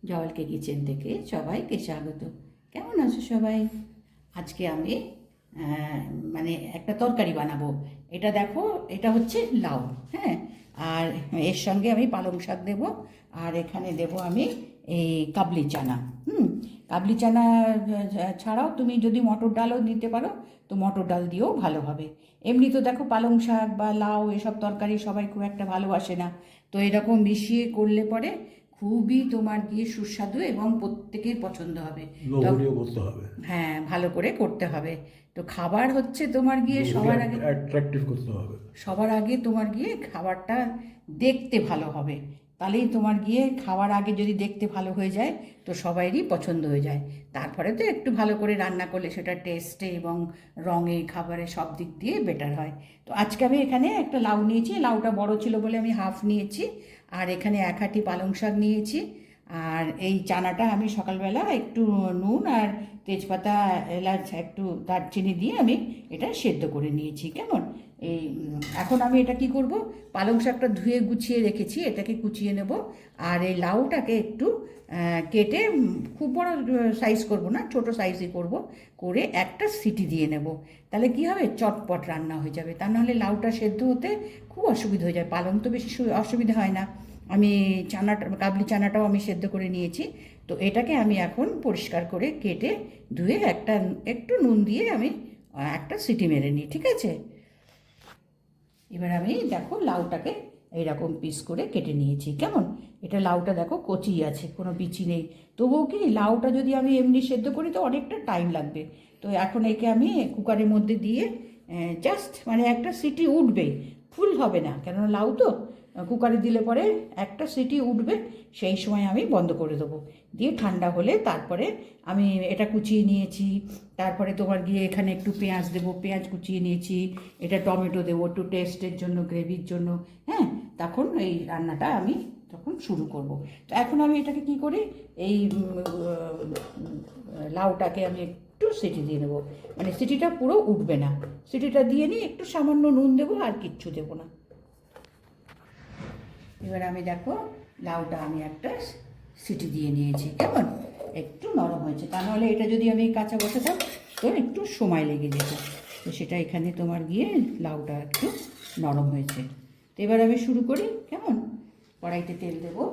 জওয়ালকে kitchen থেকে সবাইকে স্বাগত। কেমন আছো সবাই? আজকে আমি মানে একটা তরকারি বানাবো। এটা দেখো, এটা হচ্ছে লাউ। হ্যাঁ, আর এর সঙ্গে আমি পালং শাক দেবো, আর এখানে দেবো আমি এই কাবলি চানা। কাবলি চানা ছাড়াও তুমি যদি মটর ডালও দিতে পারো তো মটর ডাল দিয়েও ভালো হবে। এমনি তো দেখো পালং শাক বা লাউ এসব তরকারি সবাই খুব একটা ভালোবাসে না, তো এরকম মিশিয়ে করলে পরে খুবই তোমার গিয়ে সুস্বাদু এবং প্রত্যেকের পছন্দ হবে। লোভনীয় করতে হবে। হ্যাঁ, ভালো করে করতে হবে। তো খাবার হচ্ছে তোমার গিয়ে সবার আগে, অ্যাট্রাকটিভ করতে হবে। তোমার গিয়ে খাবারটা দেখতে ভালো হবে। তাহলেই তোমার গিয়ে খাওয়ার আগে যদি দেখতে ভালো হয়ে যায় তো সবাইরই পছন্দ হয়ে যায়। তারপরে তো একটু ভালো করে রান্না করলে সেটা টেস্টে এবং রঙে খাবারের সব দিক দিয়ে বেটার হয়। তো আজকে আমি এখানে একটা লাউ নিয়েছি, লাউটা বড় ছিল বলে আমি হাফ নিয়েছি। আর এখানে এক আঁটি পালং শাক নিয়েছি। আর এই চানাটা আমি সকালবেলা একটু নুন আর তেজপাতা, এলাচ, একটু দারচিনি দিয়ে আমি এটা সেদ্ধ করে নিয়েছি। কেমন এই এখন আমি এটা কি করব, পালং শাকটা ধুয়ে গুছিয়ে রেখেছি, এটাকে কুচিয়ে নেব। আর এই লাউটাকে একটু কেটে খুব বড় সাইজ করব না, ছোট সাইজই করব, করে একটা সিটি দিয়ে নেব। তাহলে কি হবে, চটপট রান্না হয়ে যাবে। তা নাহলে লাউটা সেদ্ধ হতে খুব অসুবিধা হয়ে যায়। পালং তো বেশি অসুবিধা হয় না। আমি চানাটা, কাবলি চানাটাও আমি সেদ্ধ করে নিয়েছি। তো এটাকে আমি এখন পরিষ্কার করে কেটে ধুয়ে একটু নুন দিয়ে আমি একটা সিটি মেরে নিই, ঠিক আছে? এবার আমি দেখো লাউটাকে এইরকম পিস করে কেটে নিয়েছি। কেমন, এটা লাউটা দেখো কচি আছে, কোনো বিচি নেই। তবুও কি লাউটা যদি আমি এমনি সেদ্ধ করি তো অনেকটা টাইম লাগবে। তো এখন একে আমি কুকারের মধ্যে দিয়ে জাস্ট মানে একটা সিটি উঠবে, ফুল হবে না, কেননা লাউ তো কুকারে দিলে পরে একটা সিটি উঠবে, সেই সময় আমি বন্ধ করে দেবো। দিয়ে ঠান্ডা হলে তারপরে আমি এটা কুচিয়ে নিয়েছি। তারপরে তোমার গিয়ে এখানে একটু পেঁয়াজ দেবো, পেঁয়াজ কুচিয়ে নিয়েছি। এটা টমেটো দেবো একটু টেস্টের জন্য, গ্রেভির জন্য। হ্যাঁ, তখন এই রান্নাটা আমি তখন শুরু করব। তো এখন আমি এটাকে কি করি, এই লাউটাকে আমি একটু সিটি দিয়ে দেবো, মানে সিটিটা পুরো উঠবে না। সিটিটা দিয়ে নিয়ে একটু সামান্য নুন দেবো, আর কিচ্ছু দেবো না। এবার আমি দেখো লাউটা আমি একটা সিটি দিয়ে নিয়েছি। কেমন, একটু নরম হয়েছে। তা নাহলে এটা যদি আমি কাঁচা বসাতাম তো একটু সময় লেগে যেত। তো সেটা এখানে তোমার গিয়ে লাউটা একটু নরম হয়েছে। তো এবার আমি শুরু করি। কেমন, কড়াইতে তেল দেবো।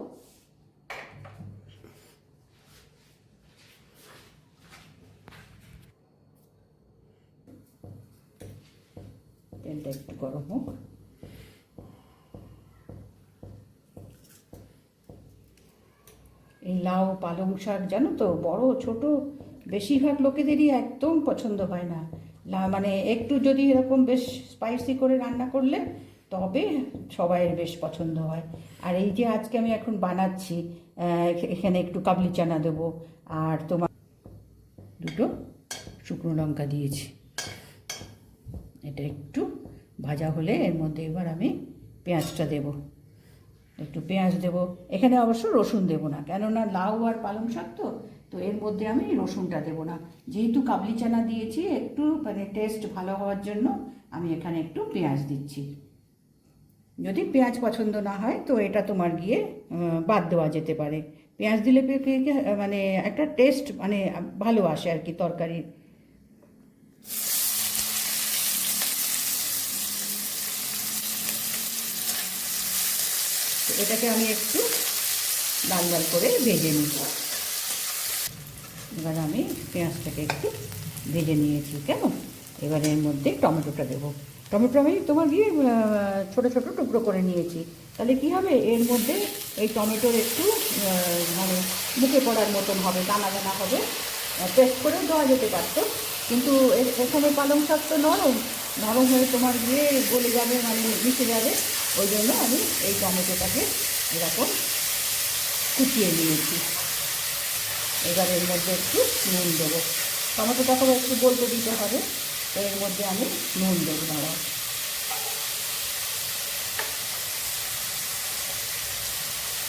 তেলটা একটু গরম হোক। এই লাউ পালং শাক জানো তো, বড় ছোট বেশিরভাগ লোকেদেরই একদম পছন্দ হয় না। মানে একটু যদি এরকম বেশ স্পাইসি করে রান্না করলে তবে সবাইয়ের বেশ পছন্দ হয়। আর এই যে আজকে আমি এখন বানাচ্ছি, এখানে একটু কাবলি চানা দেবো, আর তোমার দুটো শুকনো লঙ্কা দিয়েছি। এটা একটু ভাজা হলে এর মধ্যে এবার আমি পেঁয়াজটা দেবো, একটু পেঁয়াজ দেবো। এখানে অবশ্য রসুন দেবো না, কেননা লাউ আর পালং শাক তো, তো এর মধ্যে আমি রসুনটা দেবো না। যেহেতু কাবলি চানা দিয়েছি, একটু মানে টেস্ট ভালো হওয়ার জন্য আমি এখানে একটু পেঁয়াজ দিচ্ছি। যদি পেঁয়াজ পছন্দ না হয় তো এটা তোমার গিয়ে বাদ দেওয়া যেতে পারে। পেঁয়াজ দিলে মানে একটা টেস্ট মানে ভালো আসে আর কি তরকারির। এটাকে আমি একটু লাল লাল করে ভেজে নিই। এবার আমি পেঁয়াজটাকে একটু ভেজে নিয়েছি। কেমন, এবার এর মধ্যে টমেটোটা দেবো। টমেটো আমি তোমার গিয়ে ছোটো ছোটো টুকরো করে নিয়েছি। তাহলে কি হবে, এর মধ্যে এই টমেটোর একটু মানে মুখে পড়ার মতন হবে, দানা দানা হবে। পেস্ট করেও দেওয়া যেতে পারতো, কিন্তু এখানে পালং শাক তো নরম, নরম হয়ে তোমার গিয়ে গলে যাবে, মানে মিশে যাবে। ওই জন্য আমি এই টমেটোটাকে এরকম কুচিয়ে নিয়েছি। এবার এর মধ্যে একটু নুন দেবো। টমেটোটাকে একটু গলতে দিতে হবে, তো এর মধ্যে আমি নুন দেবো। দাঁড়াও,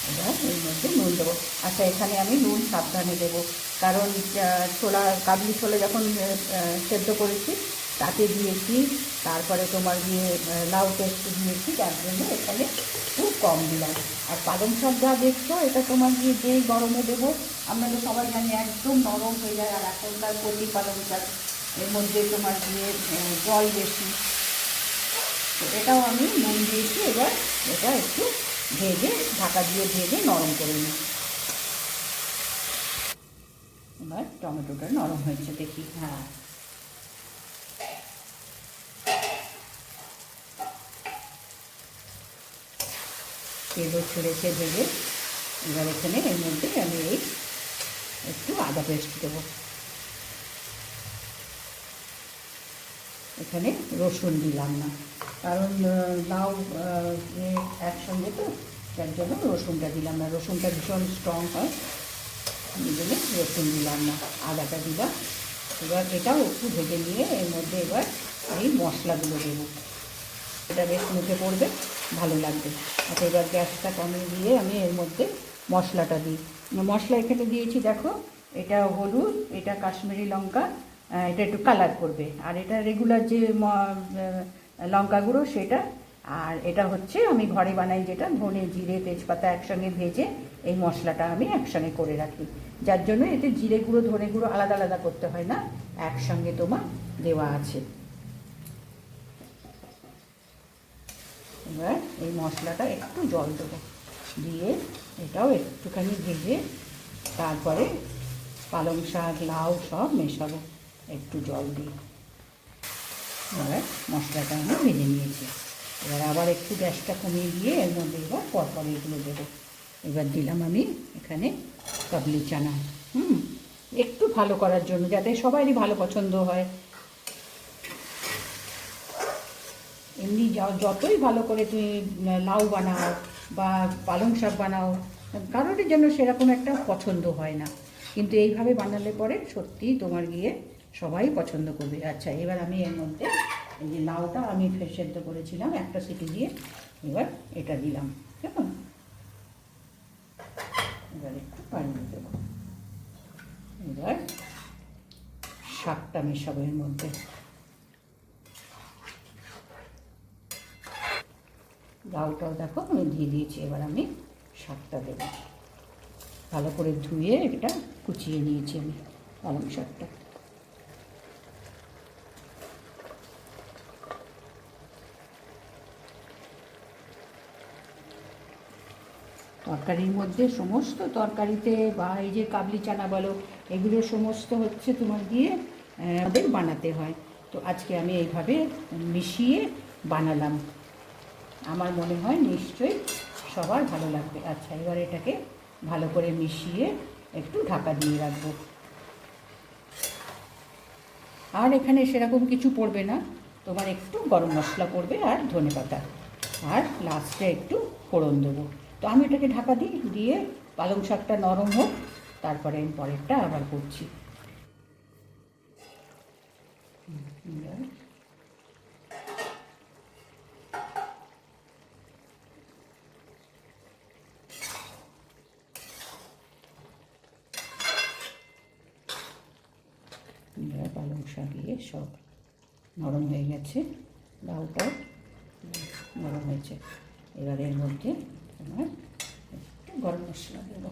এবার এর মধ্যে নুন দেবো। আচ্ছা, এখানে আমি নুন সাবধানে দেবো, কারণ ছোলা, কাবলি ছোলা যখন সেদ্ধ করেছি তাতে দিয়েছি, তারপরে তোমার গিয়ে লাউটা একটু দিয়েছি, তার জন্য এখানে খুব কম দিলাম। আর পালং শাক যা দেখছো এটা তোমার গিয়ে যেই গরমে দেবো, আমরা তো সবাই জানি একদম নরম হয়ে যায়। আর এখনকার কচি পালং শাক, এর মধ্যে তোমার গিয়ে জল বেশি, তো এটাও আমি নুন দিয়েছি। এবার এটা একটু ভেজে, ঢাকা দিয়ে ভেজে নরম করে নিই। এবার টমেটোটা নরম হয়েছে দেখি, হ্যাঁ তেলও ছড়েছে ভেজে। এবার এখানে এর মধ্যে আমি এই একটু আদা পেস্ট দেবো। এখানে রসুন দিলাম না, কারণ লাউ একসঙ্গে তো, যার জন্য রসুনটা দিলাম না। রসুনটা ভীষণ স্ট্রং হয়, এই জন্য রসুন দিলাম না, আদাটা দিলাম। এবার এটাও একটু ভেজে নিয়ে এর মধ্যে এবার এই মশলাগুলো দেবো। এটা বেশ মুখে পড়বে, ভালো লাগবে। আচ্ছা, এবার গ্যাসটা কমিয়ে দিয়ে আমি এর মধ্যে মশলাটা দিই। মশলা এখানে দিয়েছি দেখো, এটা হলুদ, এটা কাশ্মীরি লঙ্কা, এটা একটু কালার করবে। আর এটা রেগুলার যে লঙ্কা গুঁড়ো সেটা। আর এটা হচ্ছে আমি ঘরে বানাই যেটা, ধনে জিরে তেজপাতা একসঙ্গে ভেজে এই মশলাটা আমি একসঙ্গে করে রাখি, যার জন্য এতে জিরে গুঁড়ো ধনে গুঁড়ো আলাদা আলাদা করতে হয় না, একসঙ্গে তোমার দেওয়া আছে। এবার এই মশলাটা একটু জল দেবো, দিয়ে এটাও একটুখানি ভেজে তারপরে পালং শাক লাউ সব মেশাবো একটু জল দিয়ে। এবার মশলাটা আমি ভেজে নিয়েছি। এবার আবার একটু গ্যাসটা কমিয়ে দিয়ে এর মধ্যে এবার পরপর এগুলো দেবো। এবার দিলাম আমি এখানে কাবলি চানা, একটু ভালো করার জন্য, যাতে সবারই ভালো পছন্দ হয়। এমনি যতই ভালো করে তুমি লাউ বানাও বা পালং শাক বানাও, কারোরই যেন সেরকম একটা পছন্দ হয় না, কিন্তু এইভাবে বানালে পরে সত্যিই তোমার গিয়ে সবাই পছন্দ করবে। আচ্ছা, এবার আমি এর মধ্যে এই যে লাউটা আমি ফের সেদ্ধ করেছিলাম একটা সিটি দিয়ে, এবার এটা দিলাম, কেমন? এবার একটু পানি দেবো। এবার শাকটা মেশাবো এর মধ্যে। লাউটাও দেখো আমি দিয়ে দিয়েছি, এবার আমি শাকটা দেবো। ভালো করে ধুয়ে এটা কুচিয়ে নিয়েছি আমি পালং শাকটা। তরকারির মধ্যে সমস্ত তরকারিতে বা এই যে কাবলি চানা বলো, এগুলো সমস্ত হচ্ছে তোমার দিয়ে আমাদের বানাতে হয়। তো আজকে আমি এইভাবে মিশিয়ে বানালাম, আমার মনে হয় নিশ্চয়ই সবার ভালো লাগবে। আচ্ছা, এবার এটাকে ভালো করে মিশিয়ে একটু ঢাকা দিয়ে রাখবো। আর এখানে সেরকম কিছু পড়বে না, তোমার একটু গরম মশলা পড়বে আর ধনেপাতা, আর লাস্টে একটু ফোড়ন দেবো। তো আমি এটাকে ঢাকা দিই, দিয়ে পালং শাকটা নরম হোক, তারপরে আমি পরেরটা আবার করছি। পালং শাক দিয়ে সব নরম হয়ে গেছে, লাউটাও নরম হয়েছে। এবার এর মধ্যে তোমার একটু গরম মশলা দেবো।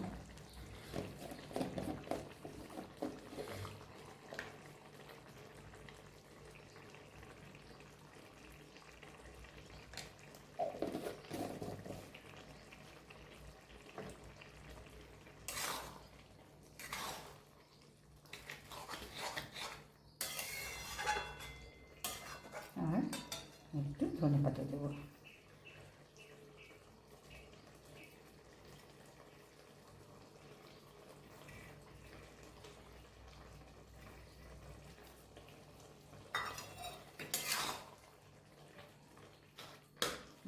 আর একটু ধনেপাতা দেবো।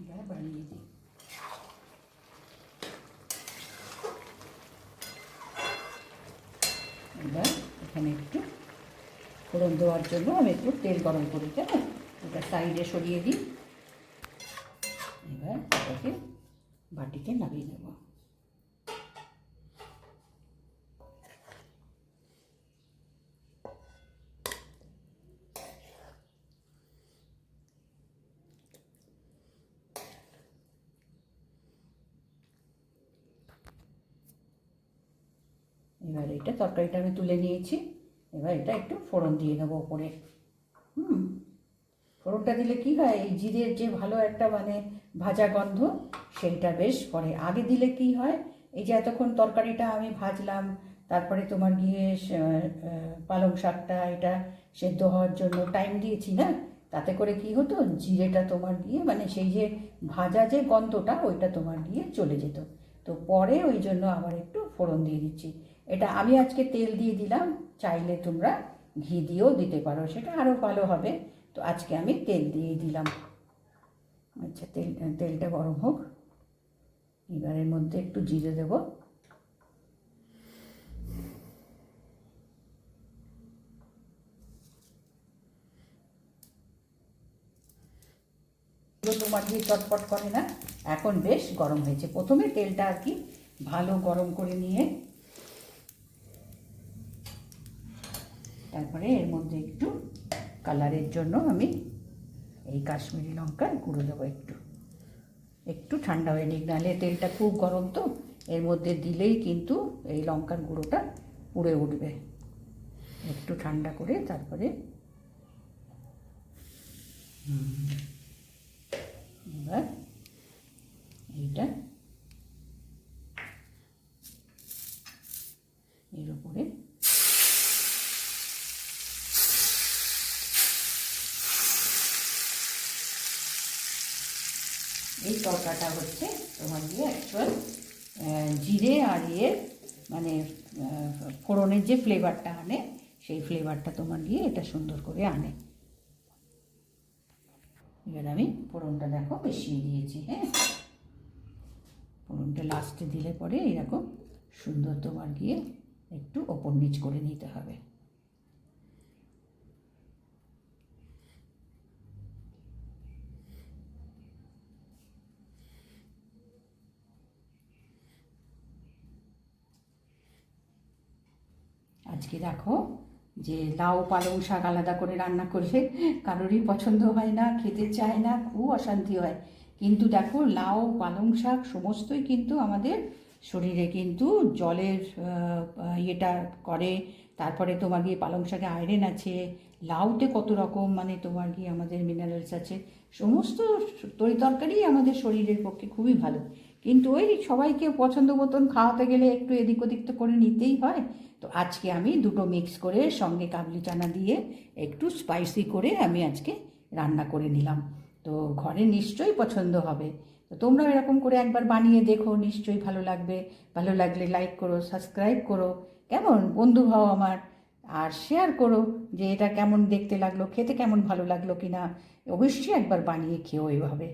এবার বানিয়ে দিই। এবার এখানে একটু ফোড়ন দেওয়ার জন্য আমি একটু তেল গরম করি, কেমন? ওটা সাইডে সরিয়ে দিই। এবার এটাকে বাটিতে নামিয়ে নেব। এবার এটা তরকারিটা আমি তুলে নিয়েছি। এবার এটা একটু ফোড়ন দিয়ে নেবো ওপরে। ফোড়নটা দিলে কি হয়, এই জিরের যে ভালো একটা মানে ভাজা গন্ধ সেইটা বেশ পড়ে। আগে দিলে কি হয়, এই যে এতক্ষণ তরকারিটা আমি ভাজলাম, তারপরে তোমার গিয়ে পালং শাকটা এটা সেদ্ধ হওয়ার জন্য টাইম দিয়েছি না, তাতে করে কি হতো, জিরেটা তোমার গিয়ে মানে সেই যে ভাজা যে গন্ধটা ওইটা তোমার গিয়ে চলে যেত। তো পরে ওই জন্য আবার একটু ফোড়ন দিয়ে দিচ্ছি। এটা আমি আজকে তেল দিয়ে দিলাম, চাইলে তোমরা ঘি দিয়েও দিতে পারো, সেটা আরও ভালো হবে। তো আজকে আমি তেল দিয়ে দিলাম। আচ্ছা, তেলটা গরম হোক। এবার এর মধ্যে একটু জিরে দেবো। তোমার দিয়ে চটপট করে না, এখন বেশ গরম হয়েছে। প্রথমে তেলটা আর কি ভালো গরম করে নিয়ে তারপরে এর মধ্যে একটু কালারের জন্য আমি এই কাশ্মীরি লঙ্কার গুঁড়ো দেবো। একটু ঠান্ডা হয়ে নিক, নাহলে তেলটা খুব গরম, তো এর মধ্যে দিলেই কিন্তু এই লঙ্কার গুঁড়োটা পুড়ে উঠবে। একটু ঠান্ডা করে তারপরে এবার এইটা এর উপরে এই তরকাটা হচ্ছে তোমার গিয়ে অ্যাকচুয়াল জিরে আর মানে ফোড়নের যে ফ্লেভারটা আনে, সেই ফ্লেভারটা তোমার গিয়ে এটা সুন্দর করে আনে। এবার আমি ফোড়নটা দেখো মিশিয়ে দিয়েছি। হ্যাঁ, ফোড়নটা লাস্টে দিলে পরে এরকম সুন্দর তোমার গিয়ে একটু ওপর নিচ করে নিতে হবে। আজকে দেখো যে লাউ পালং শাক আলাদা করে রান্না করলে কারোরই পছন্দ হয় না, খেতে চায় না, খুব অশান্তি হয়। কিন্তু দেখো লাউ পালং শাক সমস্তই কিন্তু আমাদের শরীরে কিন্তু জলের ইয়েটা করে। তারপরে তোমার গিয়ে পালং শাকে আয়রন আছে, লাউতে কত রকম মানে তোমার গিয়ে আমাদের মিনারেলস আছে। সমস্ত তরিতরকারি আমাদের শরীরের পক্ষে খুবই ভালো। কিন্তু ওই সবাইকে পছন্দ মতন খাওয়াতে গেলে একটু এদিক ওদিক তো করে নিতেই হয়। তো আজকে আমি দুটো মিক্স করে সঙ্গে কাবলি চানা দিয়ে একটু স্পাইসি করে আমি আজকে রান্না করে নিলাম। তো ঘরে নিশ্চয়ই পছন্দ হবে। তো তোমরা এরকম করে একবার বানিয়ে দেখো, নিশ্চয়ই ভালো লাগবে। ভালো লাগলে লাইক করো, সাবস্ক্রাইব করো, কেমন বন্ধু হও আমার, আর শেয়ার করো যে এটা কেমন দেখতে লাগলো, খেতে কেমন ভালো লাগলো কিনা। অবশ্যই একবার বানিয়ে খেও এভাবে।